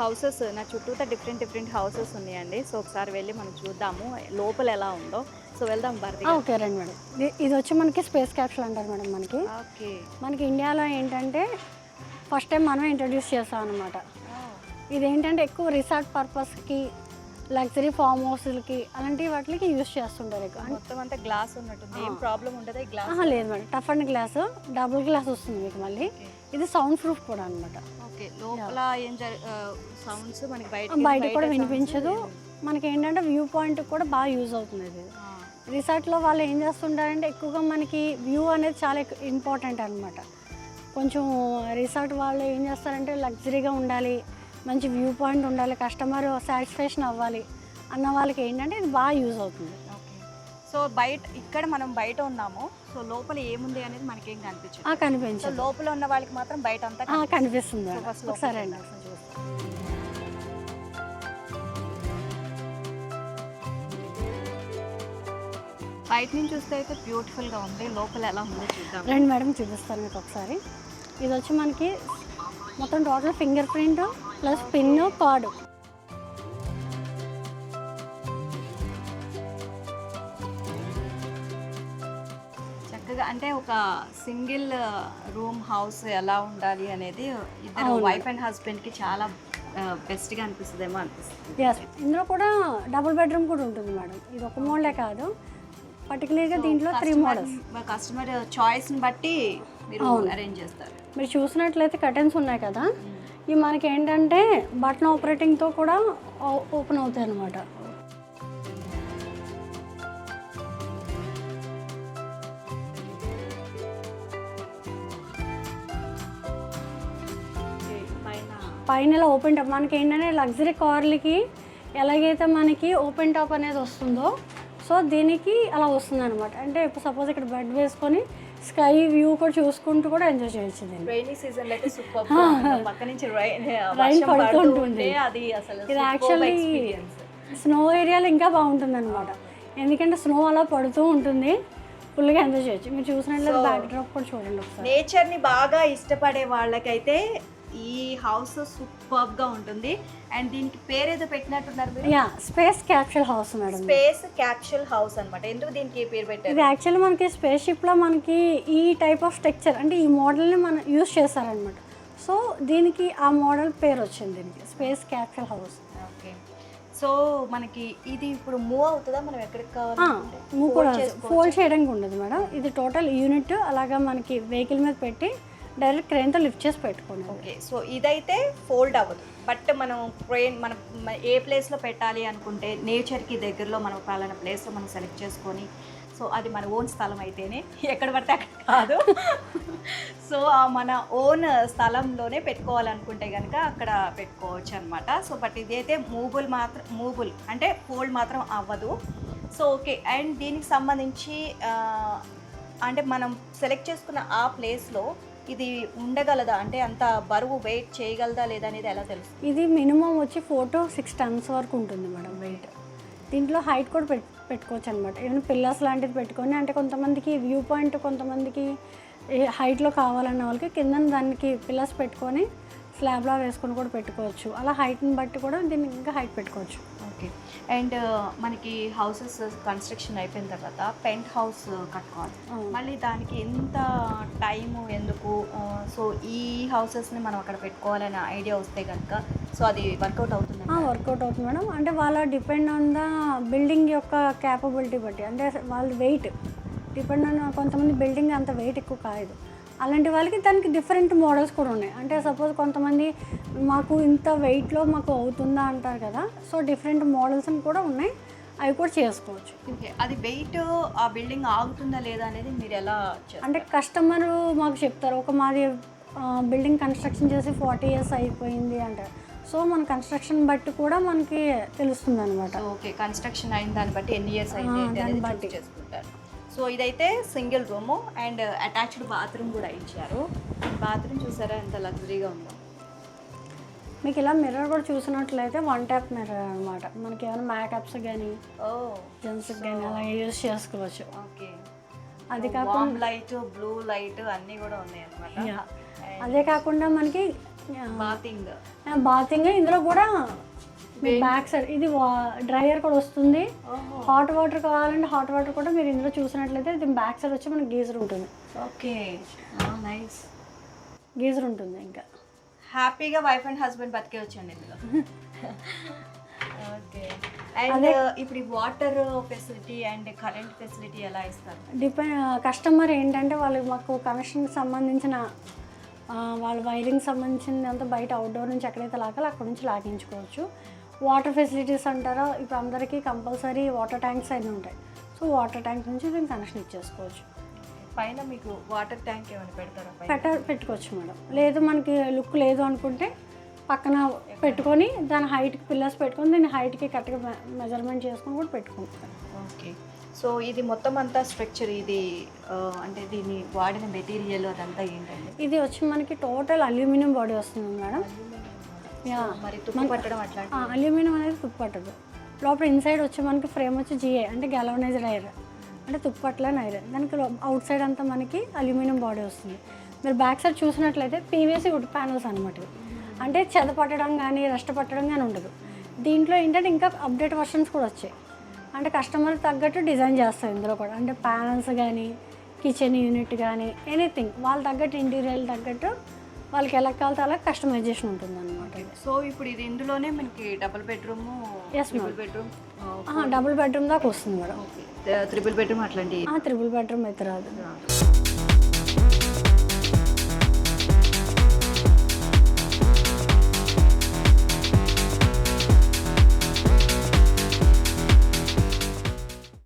Houses నా చుట్టూతా different houses ఉన్నాయండి. సో ఒకసారి వెళ్ళి మనం చూద్దాము లోపల ఎలా ఉందో. సో వెళ్దాం భారతి గారు. ఓకే రండి మేడం. ఇది వచ్చి మనకి స్పేస్ క్యాప్సూల్ అంటారు మేడం. ఓకే. మనకి ఇండియాలో ఏంటంటే ఫస్ట్ టైం మనమే ఇంట్రడ్యూస్ చేస్తాం అనమాట. ఇదేంటంటే ఎక్కువ రిసార్ట్ పర్పస్కి, లగ్జరీ ఫామ్ హౌస్లకి అలాంటి వాటికి యూజ్ చేస్తుంటారు ఎక్కువ. మొత్తం అంతా గ్లాస్ ఉన్నట్టుంది. ఏం ప్రాబ్లం ఉండదు ఈ గ్లాస్? లేదు madam, tough and glass, double glass వస్తుంది మీకు. మళ్ళీ ఇది సౌండ్ ప్రూఫ్ కూడా అనమాట. ఓకే. లోపల ఏం సౌండ్స్ మనకి బయట కూడా వినిపించదు. మనకి ఏంటంటే వ్యూ పాయింట్ కూడా బాగా యూజ్ అవుతుంది. ఇది రిసార్ట్లో వాళ్ళు ఏం చేస్తుంటారంటే ఎక్కువగా మనకి వ్యూ అనేది చాలా ఇంపార్టెంట్ అనమాట. కొంచెం రిసార్ట్ వాళ్ళు ఏం చేస్తారంటే లగ్జరీగా ఉండాలి, మంచి వ్యూ పాయింట్ ఉండాలి, కస్టమర్ సాటిస్ఫాక్షన్ అవ్వాలి అన్న వాళ్ళకి ఏంటంటే ఇది బాగా యూజ్ అవుతుంది. ఓకే. సో ఇక్కడ మనం బయట ఉన్నాము. సో లోపల ఏముంది అనేది మనకేం కనిపించదు. కనిపించదు. లోపల ఉన్న వాళ్ళకి మాత్రం బయట అంతా కనిపిస్తుంది. ఒకసారి అండి చూస్తాం. బయట నుంచి చూస్తే అయితే బ్యూటిఫుల్గా ఉంది. లోపల ఎలా ఉందో చూద్దాం. రండి మేడం, చూపిస్తాను మీకు ఒకసారి. ఇది వచ్చి మనకి మొత్తం total finger print plus pin card. చక్కగా అంటే ఒక సింగిల్ రూమ్ హౌస్ ఎలా ఉండాలి అనేది ఇద్దరు వైఫ్ అండ్ హస్బెండ్కి చాలా బెస్ట్గా అనిపిస్తుందేమో అనిపిస్తుంది. ఇందులో కూడా డబుల్ బెడ్రూమ్ కూడా ఉంటుంది మేడం. ఇది ఒక మోడలే కాదు, పర్టికులర్గా దీంట్లో 3 మోడల్స్. కస్టమర్ చాయిస్ని బట్టి మీరు అరేంజ్ చేస్తారు. మీరు చూసినట్లయితే కర్టెన్స్ ఉన్నాయి కదా, ఇవి మనకి ఏంటంటే బటన్ ఆపరేటింగ్తో కూడా ఓపెన్ అవుతాయి అన్నమాట. పైన ఇలా ఓపెన్ టాప్ మనకి ఏంటంటే లగ్జరీ కార్లకి ఎలాగైతే మనకి ఓపెన్ టాప్ అనేది వస్తుందో, సో దీనికి అలా వస్తుంది అనమాట. అంటే ఇప్పుడు సపోజ్ ఇక్కడ బెడ్ వేసుకొని స్కై వ్యూ కూడా చూసుకుంటూ కూడా ఎంజాయ్ చేయొచ్చు. రైనీ సీజన్ అయితే సూపర్. పక్క నుంచి రైన్ పడుతూ ఉంటుంది. అది అసలు ఇది యాక్చువల్లీ స్నో ఏరియాలో ఇంకా బాగుంటుంది అనమాట. ఎందుకంటే స్నో అలా పడుతూ ఉంటుంది, ఫుల్గా ఎంజాయ్ చేయొచ్చు. మీరు చూసినట్లయితే బ్యాక్ డ్రాప్ కూడా చూడండి ఒకసారి. నేచర్ని బాగా ఇష్టపడే వాళ్ళకైతే ఈ హౌస్ సూపర్గా ఉంటుంది. అండ్ దీనికి పేరు ఏదో పెట్టినట్టున్నారు మీరు? Space capsule house madam. Space capsule house అనమాట. ఎందుకు దీనికి పేరు పెట్టారు? ఇది యాక్చువల్లీ మనకి స్పేస్ షిప్లో మనకి ఈ టైప్ ఆఫ్ స్ట్రక్చర్ అంటే ఈ మోడల్ని మనం యూజ్ చేస్తారనమాట. సో దీనికి ఆ మోడల్ పేరు వచ్చింది దీనికి, space capsule house. Okay. So మనకి ఇది ఇప్పుడు మూవ్ అవుతుందా? మనం ఎక్కడికి కావాలి మూవ్ కూడా ఫోల్డ్ చేయడానికి ఉండదు మేడం. ఇది టోటల్ యూనిట్ అలాగా మనకి వెహికల్ మీద పెట్టి డైరెక్ట్ క్రెయిన్తో లిఫ్ట్ చేసి పెట్టుకోండి. ఓకే. సో ఇదైతే ఫోల్డ్ అవ్వదు, బట్ మనం క్రెయిన్ మనం ఏ ప్లేస్లో పెట్టాలి అనుకుంటే నేచర్కి దగ్గరలో మనం పలానా ప్లేస్లో మనం సెలెక్ట్ చేసుకొని, సో అది మన ఓన్ స్థలం అయితేనే, ఎక్కడ పడితే అక్కడ కాదు. సో మన ఓన్ స్థలంలోనే పెట్టుకోవాలనుకుంటే కనుక అక్కడ పెట్టుకోవచ్చు అనమాట. సో బట్ ఇది అయితే మూవబుల్ అంటే ఫోల్డ్ మాత్రం అవ్వదు. So okay. అండ్ దీనికి సంబంధించి అంటే మనం సెలెక్ట్ చేసుకున్న ఆ ప్లేస్లో ఇది ఉండగలదా? అంటే అంత బరువు వెయిట్ చేయగలదా లేదా అనేది ఎలా తెలుసు? ఇది మినిమం వచ్చి 4 to 6 tons వరకు ఉంటుంది మేడం వెయిట్. దీంట్లో హైట్ కూడా పెట్టుకోవచ్చు అనమాట. ఏమైనా పిల్లర్స్ లాంటిది పెట్టుకొని, అంటే కొంతమందికి వ్యూ పాయింట్, కొంతమందికి హైట్లో కావాలన్న వాళ్ళకి కింద దానికి పిల్లర్స్ పెట్టుకొని స్లాబ్లా వేసుకొని కూడా పెట్టుకోవచ్చు. అలా హైట్ని బట్టి కూడా దీన్ని ఇంకా హైట్ పెట్టుకోవచ్చు. ఓకే. అండ్ మనకి హౌసెస్ కన్స్ట్రక్షన్ అయిపోయిన తర్వాత పెంట్ హౌస్ కట్టుకోవాలి. మళ్ళీ దానికి ఎంత టైము ఎందుకు? సో ఈ హౌసెస్ని మనం అక్కడ పెట్టుకోవాలనే ఐడియా వస్తే కనుక సో అది వర్కౌట్ అవుతుంది? వర్కౌట్ అవుతుంది మేడం. అంటే వాళ్ళ డిపెండ్ ఆన్ ద బిల్డింగ్ యొక్క క్యాపబిలిటీ బట్టి, అంటే వాళ్ళ వెయిట్ డిపెండ్ ఆన్, కొంతమంది బిల్డింగ్ అంత వెయిట్ ఎక్కువ కాదు, అలాంటి వాళ్ళకి దానికి డిఫరెంట్ మోడల్స్ కూడా ఉన్నాయి. అంటే సపోజ్ కొంతమంది మాకు ఇంత వెయిట్లో మాకు అవుతుందా అంటారు కదా, సో డిఫరెంట్ మోడల్స్ కూడా ఉన్నాయి, అవి కూడా చేసుకోవచ్చు. ఓకే. అది వెయిట్ ఆ బిల్డింగ్ ఆగుతుందా లేదా అనేది మీరు ఎలా అంటే కస్టమర్ మాకు చెప్తారు. ఒక మాది బిల్డింగ్ కన్స్ట్రక్షన్ చేసి 40 years అయిపోయింది అంటారు. సో మన కన్స్ట్రక్షన్ బట్టి కూడా మనకి తెలుస్తుంది అనమాట. ఓకే. కన్స్ట్రక్షన్ అయిన దాన్ని బట్టి ఎన్ని ఇయర్స్ అయింది దాన్ని బట్టి చేసుకుంటారు. సో ఇదైతే single room and attached bathroom కూడా ఇచ్చారు. బాత్రూమ్ చూసారా ఎంత లగ్జరీగా ఉందో. మీకు ఇలా మిర్రర్ కూడా చూసినట్లయితే 1 tap మిర్రర్ అనమాట. మనకి ఏమైనా మేకప్స్ కానీ జెంట్స్కి కానీ అలా యూజ్ చేసుకోవచ్చు. ఓకే. అది కాకుండా లైట్, బ్లూ లైట్ అన్నీ కూడా ఉన్నాయి అనమాట. అదే కాకుండా మనకి బాతింగ్ బాతింగ్ ఇందులో కూడా బ్యాక్ సైడ్ ఇది డ్రైయర్ కూడా వస్తుంది. హాట్ వాటర్ కావాలంటే హాట్ వాటర్ కూడా మీరు ఇందులో చూసినట్లయితే ఇది బ్యాక్ సైడ్ వచ్చి మనకి గీజర్ ఉంటుంది. Okay nice. గీజర్ ఉంటుంది. ఇంకా హ్యాపీగా వైఫ్ అండ్ హస్బెండ్ బతికే వచ్చండి ఇందులో. ఓకే. అండ్ ఇప్పుడు water facility and current facility ఎలా ఇస్తారు? కస్టమర్ ఏంటంటే వాళ్ళు మాకు కనెక్షన్కి సంబంధించిన వాళ్ళ వైరింగ్ సంబంధించినంత బయట అవుట్డోర్ నుంచి ఎక్కడైతే లాగాలో అక్కడ నుంచి లాగించుకోవచ్చు. వాటర్ ఫెసిలిటీస్ అంటారా, ఇప్పుడు అందరికీ కంపల్సరీ వాటర్ ట్యాంక్స్ అయినా ఉంటాయి. సో వాటర్ ట్యాంక్ నుంచి దీన్ని కనెక్షన్ ఇచ్చేసుకోవచ్చు. పైన మీకు వాటర్ ట్యాంక్ ఏమైనా పెడతారా? పెట్టుకోవచ్చు మేడం. లేదు మనకి లుక్ లేదు అనుకుంటే పక్కన పెట్టుకొని దాని హైట్కి పిల్లర్స్ పెట్టుకొని దీని హైట్కి కరెక్ట్గా మెజర్మెంట్ చేసుకొని కూడా పెట్టుకుంటాం. ఓకే. సో ఇది మొత్తం అంతా స్ట్రక్చర్ ఇది అంటే దీన్ని వాడిన మెటీరియల్ అదంతా ఏంటండి? ఇది వచ్చి మనకి టోటల్ అల్యూమినియం బాడీ వస్తుంది మేడం. మరి తుప్పు పట్టడం అట్లా అల్యూమినియం అనేది తుప్పు పట్టదు. లోపల ఇన్సైడ్ వచ్చి మనకి ఫ్రేమ్ వచ్చి జిఐ అంటే గెలవనైజ్డ్ ఐరన్ అంటే తుప్పు పట్టలేని ఐరన్. దానికి అవుట్ సైడ్ అంతా మనకి అల్యూమినియం బాడీ వస్తుంది. మీరు బ్యాక్ సైడ్ చూసినట్లయితే పీవీసీ వుడ్ ప్యానల్స్ అనమాట. అంటే చెద పట్టడం కానీ రెస్ట్ పట్టడం కానీ ఉండదు. దీంట్లో ఏంటంటే ఇంకా అప్డేట్ వర్షన్స్ కూడా వచ్చాయి. అంటే కస్టమర్కి తగ్గట్టు డిజైన్ చేస్తారు ఇందులో కూడా. అంటే ప్యానల్స్ కానీ కిచెన్ యూనిట్ కానీ ఎనీథింగ్ వాళ్ళ తగ్గట్టు ఇంటీరియర్ తగ్గట్టు వాళ్ళకి ఎలా కావాలో అలా కస్టమైజేషన్ ఉంటుంది అనమాట. సో ఇప్పుడు ఇది ఇందులోనే మనకి double bedroom bedroom double bedroom దాకా వస్తుంది మేడం. త్రిబుల్ బెడ్రూమ్ అట్లాంటి త్రిబుల్ బెడ్రూమ్ అయితే రాదు.